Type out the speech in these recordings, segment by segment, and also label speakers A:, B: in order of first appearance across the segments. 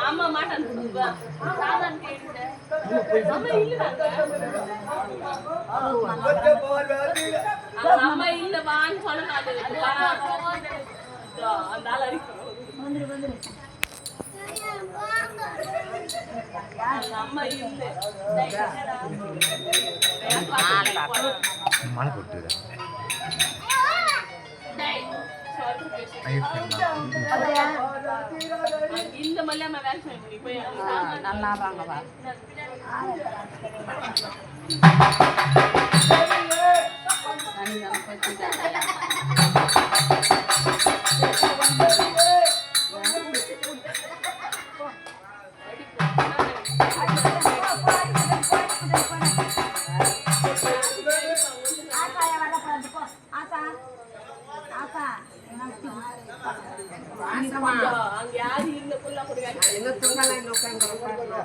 A: அம்மா மாட்டான் அம்மா இல்ல வான்னு சொன்னாது அந்த ஆள் அடிக்கும் அம்மா இல்ல
B: மழை போட்டு
A: இந்த மல்லியம்மா வேலை செய்ய போய்
C: நல்லா வாங்கவா
A: அங்க யாரு இல்ல புள்ள கொடுக்க
C: என்ன தூங்கலாம் இந்த உட்கார்ந்து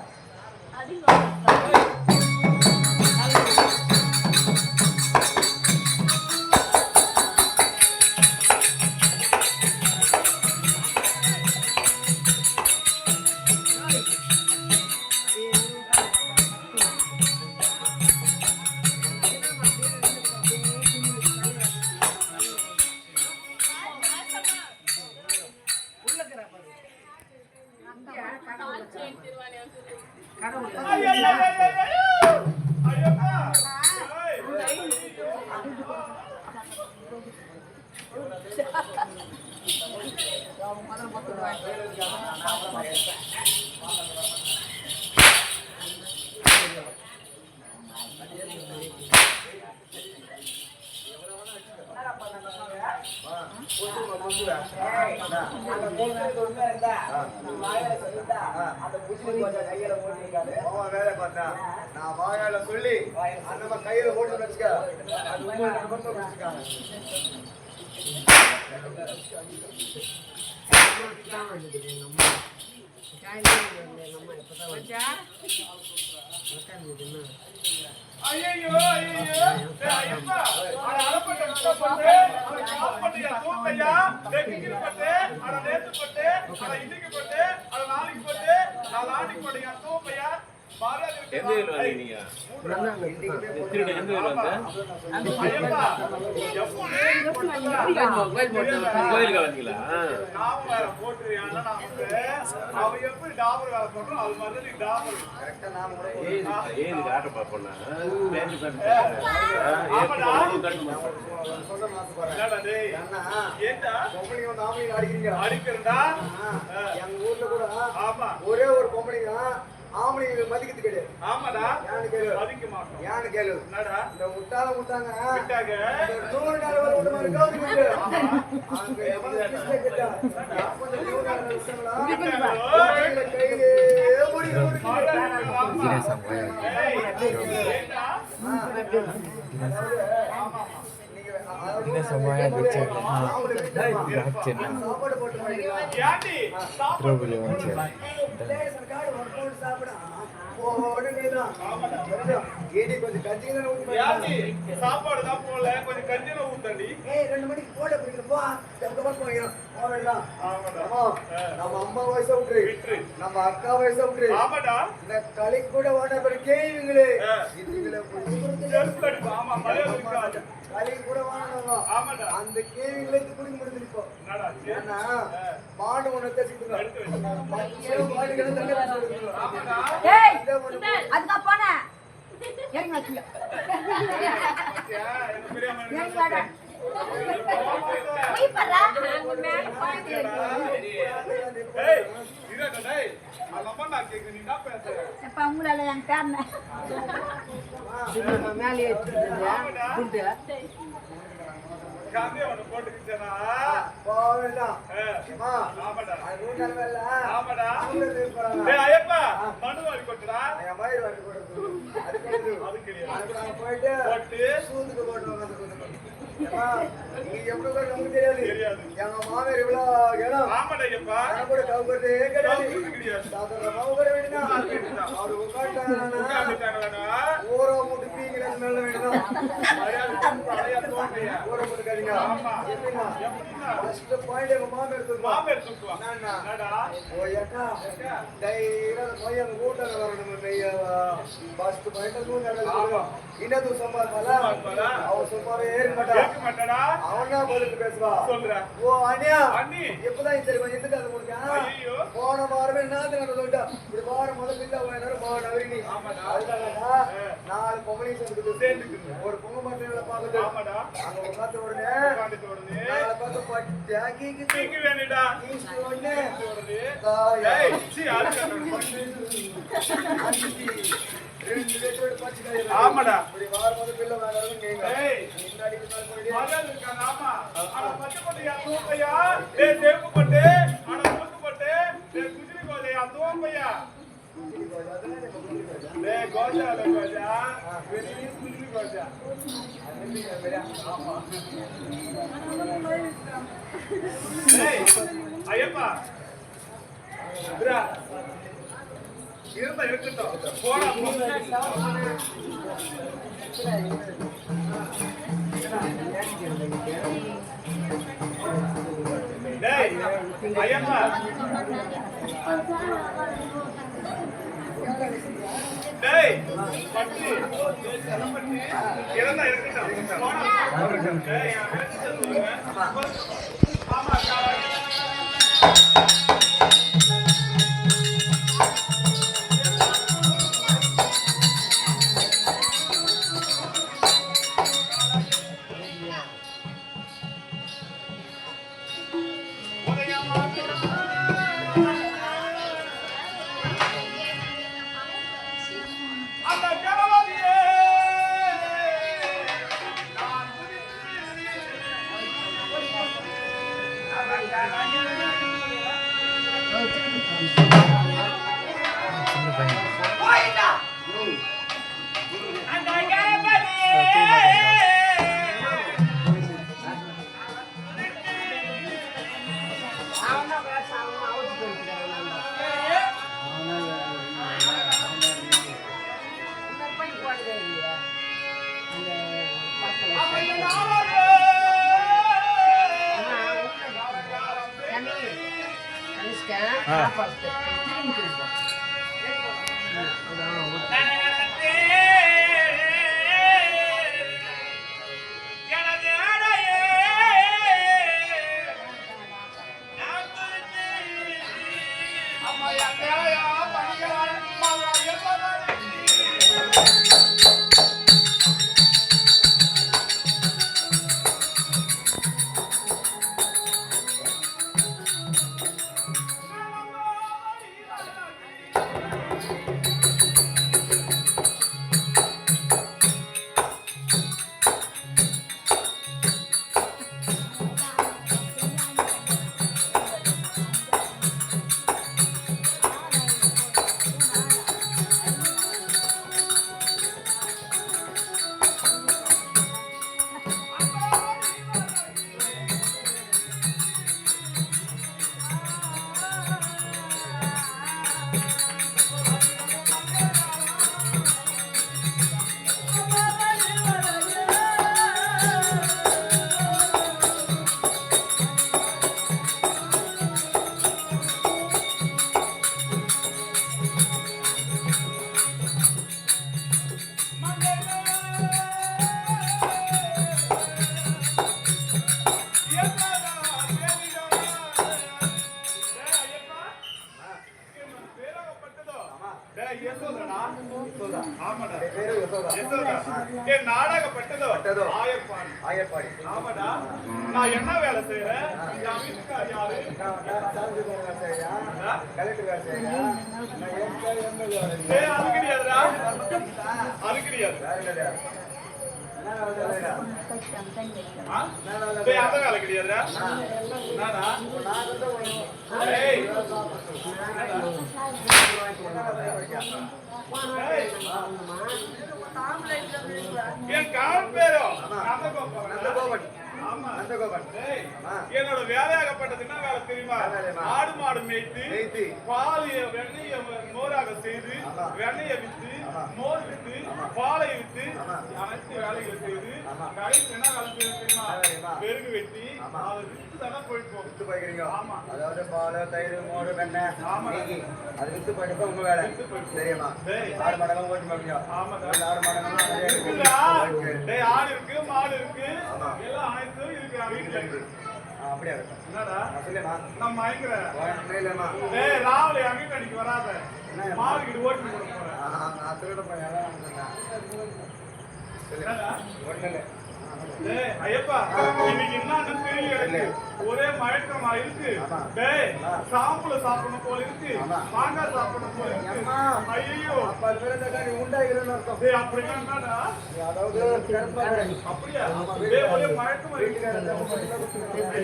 B: நான் வாயால சொல்லி அந்த கையில போட்டு வச்சுக்க
D: எந்த ஊர்ல வந்தீங்க நீங்க? திருடு எந்த ஊர்ல வந்த? கோயிலுக்கு வந்தீங்களா? ஏன் இது ஆட்ட பாப்போம்னா பேண்ட்
B: ஒரே ஒரு பொம்பளைங்க ஆம்பளைங்க மதிக்கிறது கிடையாது. ஆமாடா, மதிக்க மாட்டோம். யானு கேளு இந்த முட்டாள முட்டாங்க 100 நாள் வரை விட மாதிரி கவுதி அங்க எவ்வளவு கிட்ட கிட்ட அப்ப 100 நாள் விஷயங்களா கையிலே சாப்பாடு தான் போல கொஞ்சம் கஞ்சில ஊத்தடி 2 மணிக்கு போட பிடிக்கிறப்போ நம்ம அம்மா வயசை விட்டுரு, நம்ம அக்கா வயசை விட்டுரு. இந்த களி கூட வாட கேள்விங்களே களி கூட வாங்க அந்த கேள்விகளை குடிக்க முடிஞ்சிருப்போ. ஏன்னா மாடு ஒண்ணு தச்சுக்கணும்
E: உங்களால என் பேர் மேலே
B: தெரியாது. எங்க மாமியார் இவ்வளவு இடம் கூட கவுக்கிறதே கிடையாது. அவரு உட்காந்துட்டாங்கன்னா ஊரை முட்டுப்பீங்க நல்ல வேணும். ஊரை முட்டுக்காதீங்க. ஃபர்ஸ்ட் பாயிண்ட் எங்க மாமியார் ஃபர்ஸ்ட் பாயிண்ட் இன்னது சம்பாதிப்பால அவன் சும்மாவே ஏற்க மாட்டாடா. அவனா பதிலுக்கு பேசுவா. ஓ அண்ணியா எப்பதான் தெரியுமா எதுக்கு அது முடிஞ்சா போன வாரமே என்ன சொல்லிட்டா இப்படி வாரம் முதல் இல்ல நவரினி அதுக்காக 4 பொங்கலை சேர்ந்து ஒரு பொங்க மாட்டேன் பாக்குது. அங்க உட்காந்து உடனே 4 பக்கம் பட்டு வேணுடா ஆமாடா இப்படி வாரம் முதல் பிள்ளை ஐயப்பா இருந்தா இருக்கட்டும் போடா ஐயப்பா டேய் பட்டி இருந்தா இருக்கட்டும் போடா டேய் ஆமா
F: என் நாடகப்பட்டதோ
B: பட்டதோ.
F: ஆயர்பாடி.
B: ஆயர்பாடி.
F: ஆமாடா, நான் என்ன வேலை செய்யறேன்? என் வீட்டுக்கார் யாரு?
B: கலெக்டர் வேலை செய்யா
F: ஏய், அது கிடையாதுடா, அது கிடையாது. ஆ? ஏய், அந்த வேலை கிடையாதுடா. என்னடா? ஏய், ஏய், என் காவல் பேரோ நந்தகோபால்.
B: நந்தகோபன்.
F: ஆமா.
B: நந்தகோபன்.
F: ஏய்,
B: ஆமா.
F: என்னோட வேலையாகப்பட்டது என்ன வேலை தெரியுமா?
B: என்ன வேலைமா?
F: ஆடு மாடு மேய்த்து
B: மேய்த்து,
F: பால் வெண்ணெய மோராக செய்து,
B: ஆமா.
F: வெண்ணெய வித்து,
B: ஆமா.
F: மோர் வித்து, பாலை வித்து,
B: ஆமா.
F: அனைத்து வேலைகளை செய்து,
B: ஆமா.
F: கடைசி என்ன வேலை செய்வது தெரியுமா?
B: என்ன வேலைமா?
F: பெருகு வெட்டி,
B: ஆமா.
F: அதை வித்து தானே போயிட்டு போகும்.
B: வித்து போய்க்கிறீங்க.
F: ஆமா.
B: அதாவது பால், தயிர், மோர், வெண்ணெய்,
F: ஆமா.
B: நெய். அது வித்து போயிட்டு உங்க வேலை.
F: வித்து போயிட்டு.
B: சரியாம்மா?
F: டேய்.
B: ஆடு மாடெல்லாம் ஓட்டி பார்ப்பீங்க.
F: ஆமாடா.
B: இந்த ஆடு மாடெல்லாம் நிறைய
F: இருக்குடா.
B: இருக்கு.
F: டேய், ஆடு இருக்கு, மாடு இருக்கு,
B: ஆமா.
F: எல்லாம் அனைத்தும் இருக்கு வீட்டுல இருக்கு.
B: அப்படியே இருக்கும்.
F: என்னடா
B: சொல்லுமா?
F: நான் மயங்குறேன்.
B: இல்லைம்மா.
F: டேய், ராவுல என் வீட்டு அன்னைக்கு வராத.
B: என்ன?
F: மாடுகிட்டு ஓட்டி போட போறேன்.
B: நான் திருட போய் எல்லாம் சொன்னேன். சொல்லு.
F: என்னடா?
B: ஒண்ணு இல்லை.
F: டேய், ஐயப்பா, இன்னைக்கு என்னன்னு தெரியல எனக்கு. ஒரே மயக்கமா இருக்கு.
B: ஆமா.
F: டேய், சாம்பல சாப்பிடணும் போல இருக்கு.
B: ஆமா.
F: மாங்காய் சாப்பிடணும் போல இருக்கு.
B: அம்மா.
F: ஐயோ,
B: அப்ப அது பேரு என்னக்கா, நீ உண்டாகிறன்னு அர்த்தம்.
F: டேய், அப்படின்னா என்னடா?
B: அதாவது கிளம்பாரு.
F: அப்படியா?
B: ஆமா,
F: டேய், ஒரே மயக்கமா இருக்கு.
B: வீட்டுக்காரர் தான் உங்களுக்கு கொடுத்துருக்காங்க.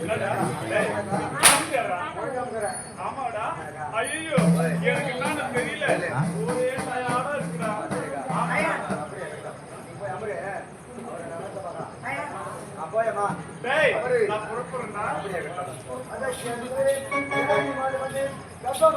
F: என்னடா? டேய், அப்படியாடா?
B: போய்க்காமக்கிறேன்.
F: ஆமாடா. ஐயோ, எனக்கு என்னன்னு தெரியல. ஒரே டயர்டா இருக்குடா. ஆமா.
B: அப்படியே இருக்கட்டும். நீ போய் அமரு. அவரை நான் வந்து பார்க்கலாம். போயம்மா.
F: டேய்,
B: அவரு.
F: நான் புறப்படுறேன்டா.
B: அப்படியே இருக்கட்டும். அதான் மாடு வந்து கப்பா